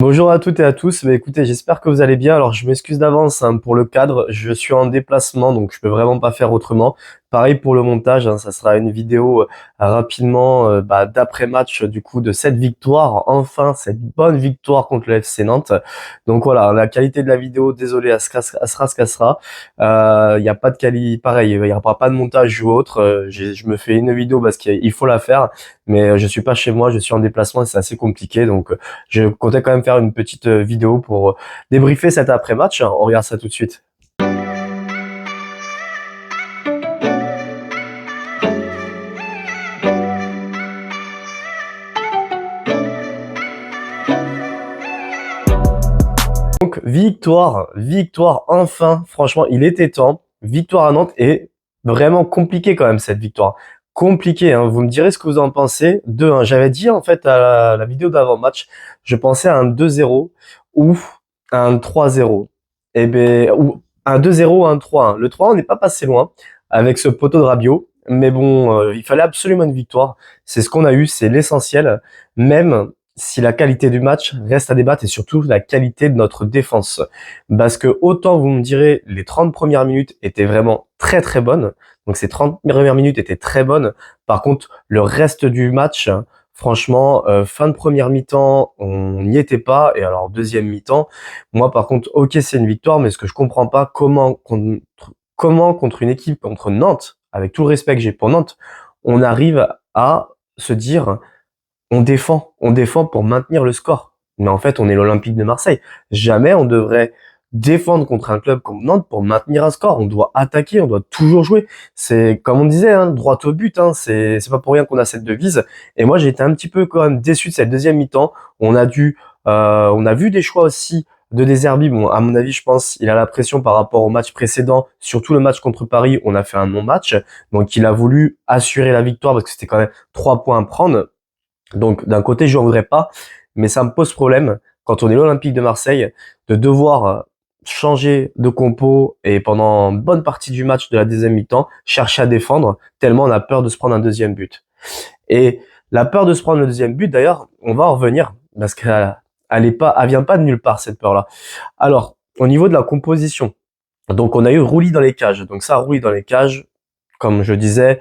Bonjour à toutes et à tous. Écoutez, j'espère que vous allez bien. Alors, je m'excuse d'avance pour le cadre. Je suis en déplacement, donc je peux vraiment pas faire autrement. Pareil pour le montage, ça sera une vidéo rapidement d'après-match du coup de cette victoire, enfin cette bonne victoire contre le FC Nantes. Donc voilà, la qualité de la vidéo, désolé, elle sera ce qu'elle sera. Il n'y a pas de pareil, il y aura pas de montage ou autre. Je me fais une vidéo parce qu'il faut la faire, mais je suis pas chez moi, je suis en déplacement et c'est assez compliqué, donc. Je comptais quand même faire une petite vidéo pour débriefer cet après-match. On regarde ça tout de suite. Donc victoire enfin. Franchement, il était temps. Victoire à Nantes et vraiment compliqué quand même cette victoire. Compliqué, hein. Vous me direz ce que vous en pensez. 2-1. J'avais dit en fait à la vidéo d'avant-match, je pensais à un 2-0 ou à un 3-0. Et ben ou un 2-0 ou un 3-1. Le 3, on n'est pas passé loin avec ce poteau de Rabiot. Mais bon, il fallait absolument une victoire. C'est ce qu'on a eu, c'est l'essentiel. Même si la qualité du match reste à débattre et surtout la qualité de notre défense. Parce que autant vous me direz, les 30 premières minutes étaient vraiment très très bonnes. Donc ces 30 premières minutes étaient très bonnes. Par contre, le reste du match, franchement, fin de première mi-temps, on n'y était pas. Et alors deuxième mi-temps, moi par contre, ok c'est une victoire, mais ce que je comprends pas, comment contre une équipe, contre Nantes, avec tout le respect que j'ai pour Nantes, on arrive à se dire on défend pour maintenir le score. Mais en fait, on est l'Olympique de Marseille. Jamais on devrait défendre contre un club comme Nantes pour maintenir un score. On doit attaquer, on doit toujours jouer. C'est comme on disait, droit au but. C'est pas pour rien qu'on a cette devise. Et moi, j'ai été un petit peu quand même déçu de cette deuxième mi-temps. On a vu des choix aussi de Deserbi. Bon, à mon avis, je pense, il a la pression par rapport au match précédent, surtout le match contre Paris. On a fait un non-match, donc il a voulu assurer la victoire parce que c'était quand même 3 points à prendre. Donc d'un côté, je n'en voudrais pas, mais ça me pose problème quand on est l'Olympique de Marseille de devoir changer de compo et pendant une bonne partie du match de la deuxième mi-temps, chercher à défendre tellement on a peur de se prendre un deuxième but. Et la peur de se prendre le deuxième but, d'ailleurs, on va en revenir parce elle vient pas de nulle part cette peur-là. Alors, au niveau de la composition, donc on a eu Rouli dans les cages. Donc ça, Rouli dans les cages, comme je disais,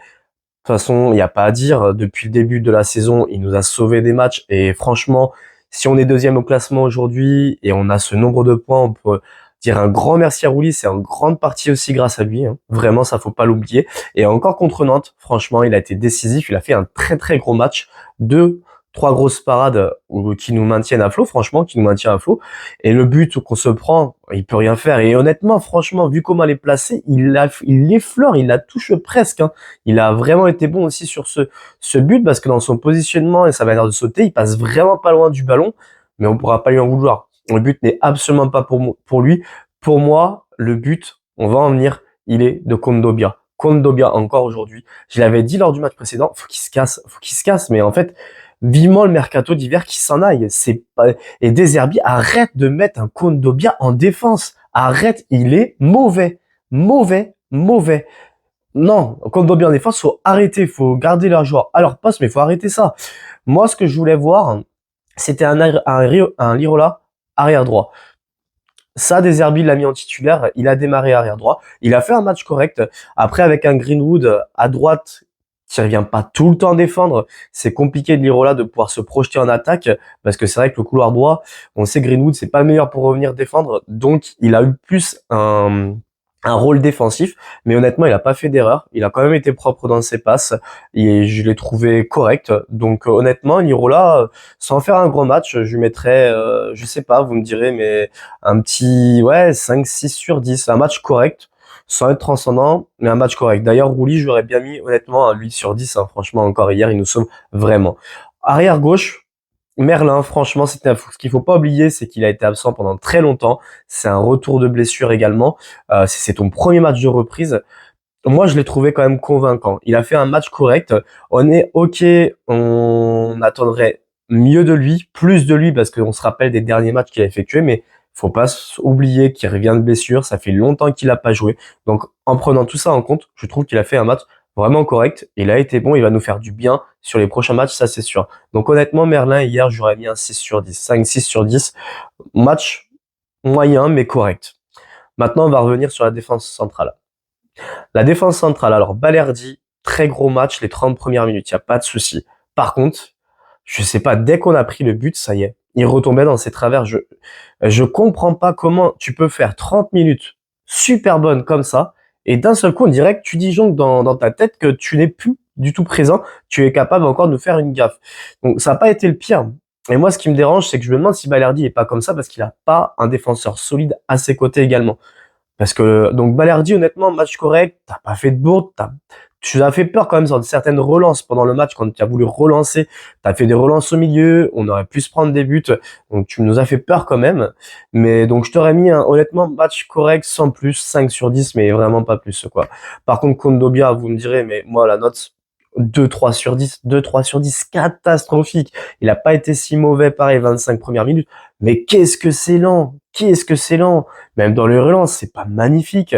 toute façon, il n'y a pas à dire. Depuis le début de la saison, il nous a sauvé des matchs. Et franchement, si on est deuxième au classement aujourd'hui et on a ce nombre de points, on peut dire un grand merci à Rouli. C'est en grande partie aussi grâce à lui. Vraiment, ça faut pas l'oublier. Et encore contre Nantes, franchement, il a été décisif. Il a fait un très très gros match. 2, 3 grosses parades qui nous maintiennent à flot, franchement, qui nous maintient à flot. Et le but qu'on se prend, il peut rien faire. Et honnêtement, franchement, vu comment elle est placée, il l'effleure, il la touche presque. Il a vraiment été bon aussi sur ce but parce que dans son positionnement et sa manière de sauter, il passe vraiment pas loin du ballon, mais on pourra pas lui en vouloir. Le but n'est absolument pas pour lui. Pour moi, le but, on va en venir, il est de Kondogbia. Kondogbia encore aujourd'hui. Je l'avais dit lors du match précédent, faut qu'il se casse, mais en fait, vivement le mercato d'hiver qui s'en aille. C'est pas, et Deserbi, arrête de mettre un Kondogbia en défense. Arrête, il est mauvais. Mauvais, mauvais. Non, Kondogbia en défense, faut arrêter, faut garder leurs joueurs à leur poste, mais faut arrêter ça. Moi, ce que je voulais voir, c'était un Lirola arrière droit. Ça, Deserbi l'a mis en titulaire, il a démarré arrière droit, il a fait un match correct. Après, avec un Greenwood à droite qui revient pas tout le temps défendre, c'est compliqué de Lirola de pouvoir se projeter en attaque parce que c'est vrai que le couloir droit, on sait Greenwood c'est pas le meilleur pour revenir défendre, donc il a eu plus un rôle défensif, mais honnêtement, il a pas fait d'erreur. Il a quand même été propre dans ses passes et je l'ai trouvé correct. Donc honnêtement, Lirola, sans faire un gros match, je lui mettrais, je sais pas, vous me direz, mais un petit, ouais, 5, 6 sur 10. Un match correct, sans être transcendant, mais un match correct. D'ailleurs, Rouli, j'aurais bien mis honnêtement un 8 sur 10. Franchement, encore hier, il nous sauve vraiment. Arrière gauche, Merlin, franchement, ce qu'il faut pas oublier, c'est qu'il a été absent pendant très longtemps. C'est un retour de blessure également. C'est ton premier match de reprise. Moi, je l'ai trouvé quand même convaincant. Il a fait un match correct. On est ok, on attendrait mieux de lui, plus de lui, parce qu'on se rappelle des derniers matchs qu'il a effectués, mais faut pas oublier qu'il revient de blessure. Ça fait longtemps qu'il a pas joué. Donc, en prenant tout ça en compte, je trouve qu'il a fait un match vraiment correct. Il a été bon, il va nous faire du bien sur les prochains matchs, ça c'est sûr. Donc honnêtement, Merlin, hier, j'aurais mis un 6 sur 10, 5-6 sur 10. Match moyen, mais correct. Maintenant, on va revenir sur la défense centrale. La défense centrale, alors Balerdi, très gros match, les 30 premières minutes, il n'y a pas de souci. Par contre, je sais pas, dès qu'on a pris le but, ça y est, il retombait dans ses travers. Je comprends pas comment tu peux faire 30 minutes super bonnes comme ça, et d'un seul coup, on dirait que tu disjonctes dans ta tête que tu n'es plus du tout présent, tu es capable encore de nous faire une gaffe. Donc ça n'a pas été le pire. Et moi, ce qui me dérange, c'est que je me demande si Balerdi est pas comme ça parce qu'il a pas un défenseur solide à ses côtés également. Parce que, donc, Balerdi, honnêtement, match correct, t'as pas fait de bourde, tu as fait peur quand même sur certaines relances pendant le match quand tu as voulu relancer, t'as fait des relances au milieu, on aurait pu se prendre des buts, donc tu nous as fait peur quand même. Mais donc, je t'aurais mis honnêtement, match correct, sans plus, 5 sur 10, mais vraiment pas plus, quoi. Par contre, Kondogbia, vous me direz, mais moi, la note, 2-3 sur 10, 2-3 sur 10, catastrophique. Il a pas été si mauvais, pareil, 25 premières minutes. Mais qu'est-ce que c'est lent! Qu'est-ce que c'est lent! Même dans les relances, c'est pas magnifique.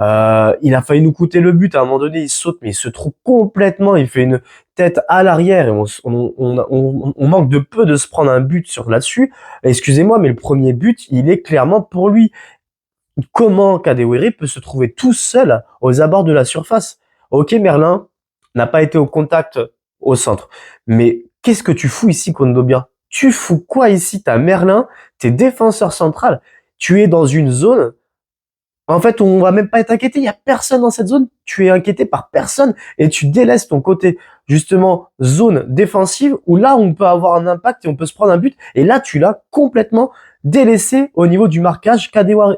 Il a failli nous coûter le but. À un moment donné, il saute, mais il se trouve complètement. Il fait une tête à l'arrière et on manque de peu de se prendre un but sur là-dessus. Excusez-moi, mais le premier but, il est clairement pour lui. Comment Kadewere peut se trouver tout seul aux abords de la surface? Ok, Merlin n'a pas été au contact au centre. Mais qu'est-ce que tu fous ici, Kondogbia? Tu fous quoi ici? T'as Merlin, t'es défenseur central. Tu es dans une zone. En fait, on va même pas être inquiété. Il y a personne dans cette zone. Tu es inquiété par personne et tu délaisses ton côté, justement, zone défensive où là, on peut avoir un impact et on peut se prendre un but. Et là, tu l'as complètement délaissé au niveau du marquage Kadewere,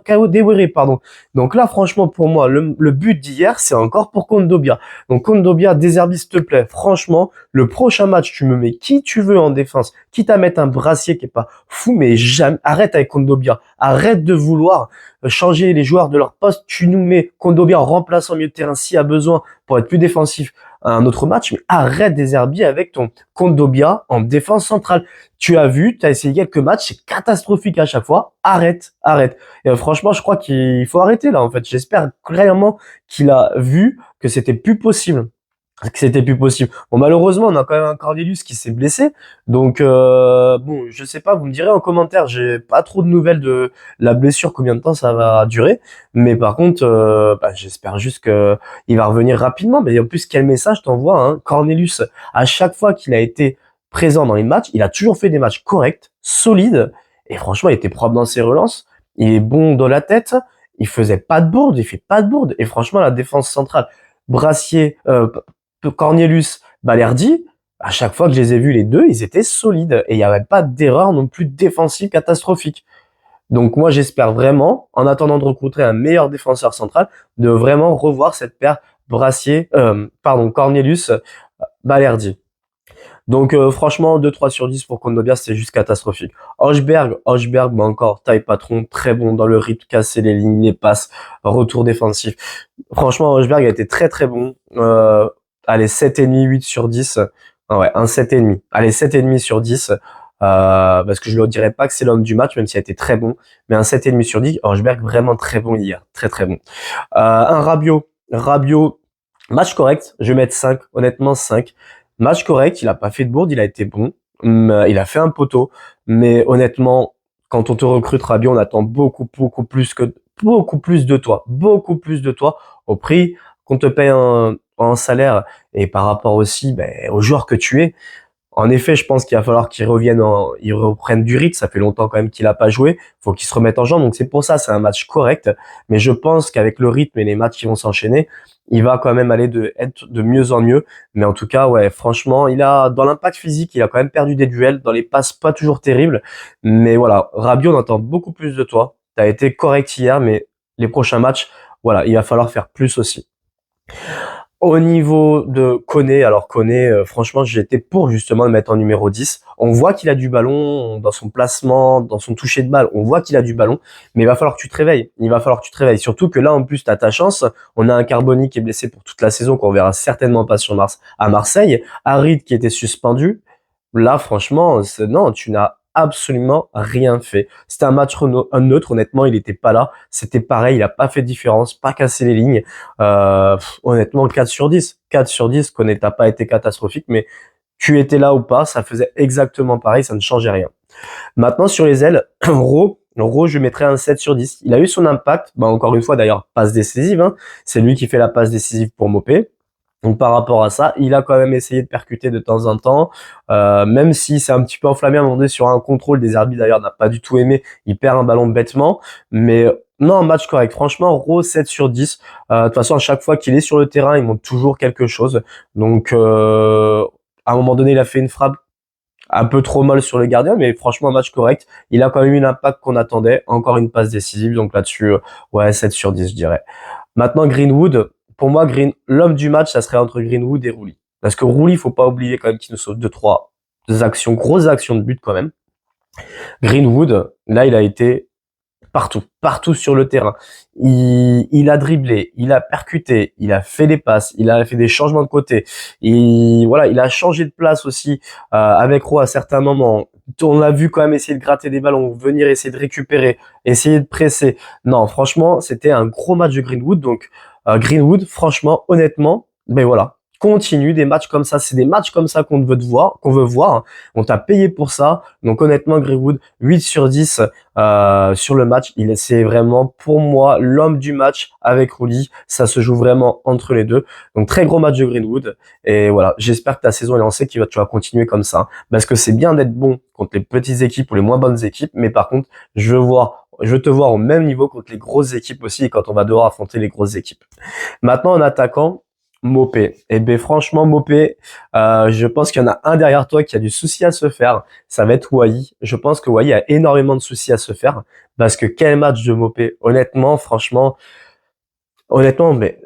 pardon. Donc là, franchement, pour moi, le but d'hier, c'est encore pour Kondogbia. Donc Kondogbia, Deserbi, s'il te plaît, franchement, le prochain match, tu me mets qui tu veux en défense, quitte à mettre un brassier qui est pas fou, mais jamais, arrête avec Kondogbia. Arrête de vouloir changer les joueurs de leur poste. Tu nous mets Kondogbia en remplaçant au milieu de terrain s'il y a besoin pour être plus défensif à un autre match, mais arrête Deserbi avec ton Kondogbia en défense centrale. Tu as vu, tu as essayé quelques matchs, c'est catastrophique à chaque fois. Arrête, arrête. Et franchement, je crois qu'il faut arrêter là en fait. J'espère clairement qu'il a vu que c'était plus possible. Bon, malheureusement, on a quand même un Cornelius qui s'est blessé. Donc, bon, je sais pas, vous me direz en commentaire, j'ai pas trop de nouvelles de la blessure, combien de temps ça va durer. Mais par contre, j'espère juste que il va revenir rapidement. Mais en plus, quel message t'envoie, hein? Cornelius, à chaque fois qu'il a été présent dans les matchs, il a toujours fait des matchs corrects, solides. Et franchement, il était propre dans ses relances. Il est bon dans la tête. Il faisait pas de bourde, il fait pas de bourde. Et franchement, la défense centrale, Brassier, Cornelius, Balerdi, à chaque fois que je les ai vus les deux, ils étaient solides et il n'y avait pas d'erreur non plus défensive catastrophique. Donc moi j'espère vraiment, en attendant de recruter un meilleur défenseur central, de vraiment revoir cette paire Cornelius, Balerdi. Donc franchement 2-3 sur 10 pour Kondogbia, c'est juste catastrophique. Hochberg, encore taille patron, très bon dans le rythme, casser les lignes, les passes, retour défensif. Franchement Hochberg a été très très bon. Allez, 7,5, 8 sur 10. Ah ouais, un 7,5. Allez, 7,5 sur 10. Parce que je ne dirais pas que c'est l'homme du match, même s'il a été très bon. Mais un 7,5 sur 10. Hochberg, vraiment très bon hier. Très très bon. Un Rabiot, match correct. Je vais mettre 5. Honnêtement, 5. Match correct. Il a pas fait de bourde. Il a été bon. Il a fait un poteau. Mais honnêtement, quand on te recrute Rabiot, on attend beaucoup plus de toi. Beaucoup plus de toi au prix qu'on te paye en salaire et par rapport aussi au joueur que tu es. En effet, je pense qu'il va falloir qu'il reprenne du rythme. Ça fait longtemps quand même qu'il a pas joué. Faut qu'il se remette en jambe. Donc c'est pour ça, c'est un match correct. Mais je pense qu'avec le rythme et les matchs qui vont s'enchaîner, il va quand même être de mieux en mieux. Mais en tout cas, ouais, franchement, dans l'impact physique, il a quand même perdu des duels. Dans les passes, pas toujours terribles. Mais voilà, Rabiot, on attend beaucoup plus de toi. T'as été correct hier, mais les prochains matchs, voilà, il va falloir faire plus aussi. Au niveau de Koné, alors Koné, franchement, j'étais pour justement le mettre en numéro 10. On voit qu'il a du ballon dans son placement, dans son toucher de balle. On voit qu'il a du ballon, mais il va falloir que tu te réveilles. Il va falloir que tu te réveilles. Surtout que là, en plus, tu as ta chance. On a un Carboni qui est blessé pour toute la saison, qu'on verra certainement pas à Marseille. Harid qui était suspendu. Là, franchement, non, tu n'as absolument rien fait. C'était un match neutre, honnêtement, il était pas là. C'était pareil, il a pas fait de différence, pas cassé les lignes. Honnêtement, 4 sur 10. 4 sur 10, connaît, t'as pas été catastrophique, mais tu étais là ou pas, ça faisait exactement pareil, ça ne changeait rien. Maintenant, sur les ailes, Ro, je mettrais un 7 sur 10. Il a eu son impact, bah, encore une fois d'ailleurs, passe décisive, hein. C'est lui qui fait la passe décisive pour Mopé. Donc par rapport à ça, il a quand même essayé de percuter de temps en temps, même si c'est un petit peu enflammé à un moment donné sur un contrôle, des arbitres d'ailleurs n'a pas du tout aimé, il perd un ballon bêtement, mais non, un match correct. Franchement, Rose 7 sur 10. De toute façon, à chaque fois qu'il est sur le terrain, il montre toujours quelque chose. Donc à un moment donné, il a fait une frappe un peu trop mal sur le gardien, mais franchement, un match correct. Il a quand même eu l'impact qu'on attendait. Encore une passe décisive, donc là-dessus, ouais, 7 sur 10, je dirais. Maintenant, Greenwood, pour moi, l'homme du match, ça serait entre Greenwood et Rouli. Parce que Rouli, faut pas oublier quand même qu'il nous sauve deux actions, grosses actions de but quand même. Greenwood, là, il a été partout sur le terrain. Il a dribblé, il a percuté, il a fait des passes, il a fait des changements de côté. Voilà, il a changé de place aussi avec Rowe à certains moments. On l'a vu quand même essayer de gratter des ballons, venir essayer de récupérer, essayer de presser. Non, franchement, c'était un gros match de Greenwood. Donc Greenwood, franchement, honnêtement, ben voilà, continue des matchs comme ça. C'est des matchs comme ça qu'on veut voir. On t'a payé pour ça. Donc honnêtement, Greenwood, 8 sur 10 sur le match. C'est vraiment pour moi l'homme du match avec Rouli. Ça se joue vraiment entre les deux. Donc très gros match de Greenwood. Et voilà, j'espère que ta saison est lancée, tu vas continuer comme ça. Parce que c'est bien d'être bon contre les petites équipes ou les moins bonnes équipes. Mais par contre, je veux te voir au même niveau contre les grosses équipes aussi quand on va devoir affronter les grosses équipes. Maintenant, en attaquant, Mopé. Eh ben franchement, Mopé, je pense qu'il y en a un derrière toi qui a du souci à se faire. Ça va être Wai. Je pense que Wai a énormément de soucis à se faire parce que quel match de Mopé. Honnêtement, franchement, mais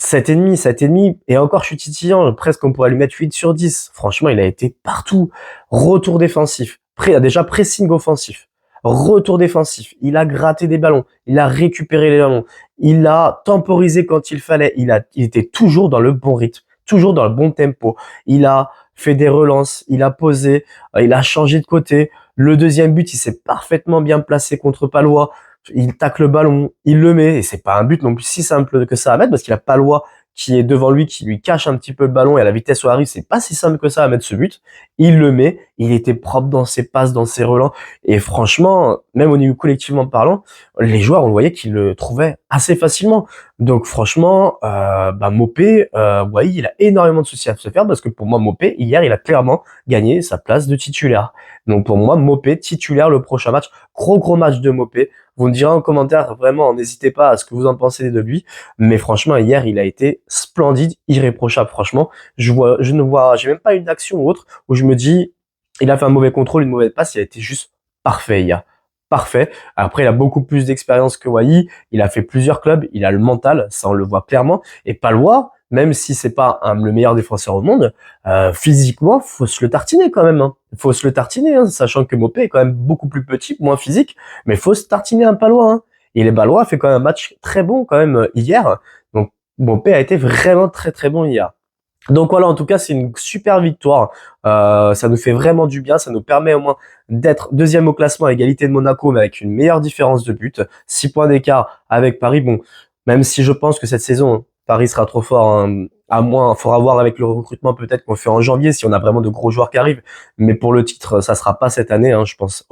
7,5, et encore je suis titillant, presque on pourrait lui mettre 8 sur 10. Franchement, il a été partout. Retour défensif, déjà pressing offensif, retour défensif, il a gratté des ballons, il a récupéré les ballons, il a temporisé quand il fallait, il était toujours dans le bon rythme, toujours dans le bon tempo. Il a fait des relances, il a posé, il a changé de côté. Le deuxième but, il s'est parfaitement bien placé contre Palois. Il tacle le ballon, il le met, et c'est pas un but non plus si simple que ça à mettre, parce qu'il a Palois qui est devant lui, qui lui cache un petit peu le ballon, et à la vitesse où il arrive, c'est pas si simple que ça à mettre ce but. Il le met, il était propre dans ses passes, dans ses relents, et franchement, même au niveau collectivement parlant, les joueurs, on voyait qu'ils le trouvaient assez facilement. Donc franchement, Mopé, ouais, il a énormément de soucis à se faire, parce que pour moi, Mopé, hier, il a clairement gagné sa place de titulaire. Donc pour moi, Mopé, titulaire le prochain match, gros match de Mopé. Vous me direz en commentaire, vraiment, n'hésitez pas à ce que vous en pensez de lui. Mais franchement, hier, il a été splendide, irréprochable. Franchement, j'ai même pas une action ou autre où je me dis, il a fait un mauvais contrôle, une mauvaise passe, il a été juste parfait hier. Parfait. Après, il a beaucoup plus d'expérience que Wai. Il a fait plusieurs clubs. Il a le mental, ça on le voit clairement. Et Palois, même si c'est pas le meilleur défenseur au monde, physiquement, faut se le tartiner quand même. Hein. Faut se le tartiner, hein, sachant que Mopé est quand même beaucoup plus petit, moins physique, mais faut se tartiner un Palois. Hein. Et les Palois a fait quand même un match très bon quand même hier. Donc Mopé a été vraiment très bon hier. Donc voilà, en tout cas, c'est une super victoire. Ça nous fait vraiment du bien. Ça nous permet au moins d'être deuxième au classement à égalité de Monaco, mais avec une meilleure différence de but. 6 points d'écart avec Paris. Bon, même si je pense que cette saison, Paris sera trop fort. Hein. À moins, il faudra voir avec le recrutement peut-être qu'on fait en janvier si on a vraiment de gros joueurs qui arrivent. Mais pour le titre, ça sera pas cette année. Hein. Je pense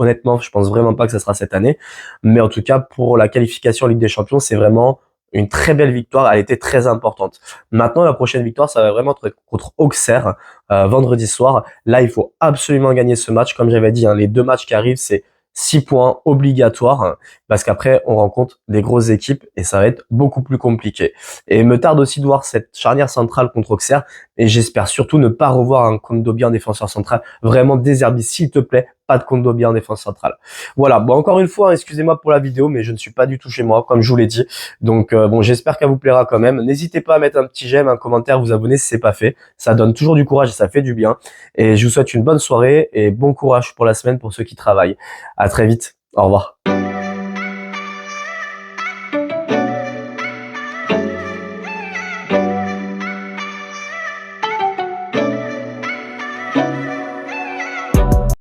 vraiment pas que ça sera cette année. Mais en tout cas, pour la qualification en Ligue des Champions, c'est vraiment une très belle victoire, elle était très importante. Maintenant, la prochaine victoire, ça va vraiment être contre Auxerre, vendredi soir. Là, il faut absolument gagner ce match. Comme j'avais dit, hein, les 2 matchs qui arrivent, c'est 6 points obligatoires, hein, parce qu'après, on rencontre des grosses équipes et ça va être beaucoup plus compliqué. Et il me tarde aussi de voir cette charnière centrale contre Auxerre, et j'espère surtout ne pas revoir un Kondogbia en défenseur central. Vraiment désherbis, s'il te plaît, pas de Kondogbia en défense centrale. Voilà, bon, encore une fois, excusez-moi pour la vidéo, mais je ne suis pas du tout chez moi, comme je vous l'ai dit. Donc bon, j'espère qu'elle vous plaira quand même. N'hésitez pas à mettre un petit j'aime, un commentaire, vous abonner si c'est pas fait. Ça donne toujours du courage et ça fait du bien. Et je vous souhaite une bonne soirée et bon courage pour la semaine pour ceux qui travaillent. À très vite. Au revoir.